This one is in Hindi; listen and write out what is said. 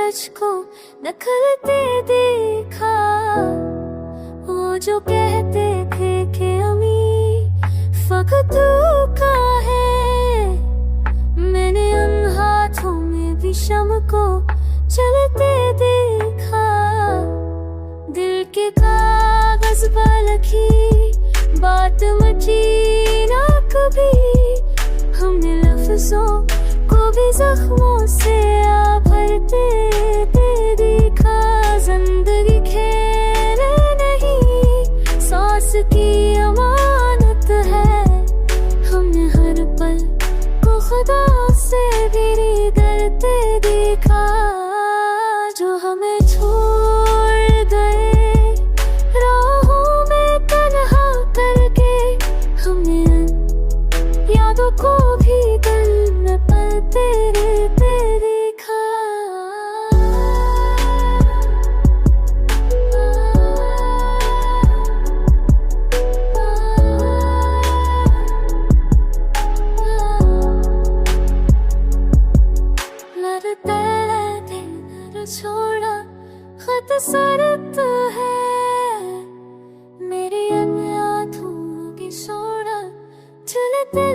सूरज को निकलते देखा। वो जो कहते थे कि अमी फकत तू का है, मैंने उन हाथों में भी शम को चलते देखा। दिल के कागज पर लिखी बात मची ना कभी, हमने लफ्जों को भी जख्मों से आ भरते देखा। जिंदगी खेल नहीं, सांस की अमानत है, हमने हर पल को खुदा से भी डरते देखा। जो हमें छोड़ गए राहों में तन्हा करके, हमने यादों को भी दिल में पलते देखा। लड़ते लड़ते न छोड़ा खत सरत है, मेरी आंखों की सोना चलते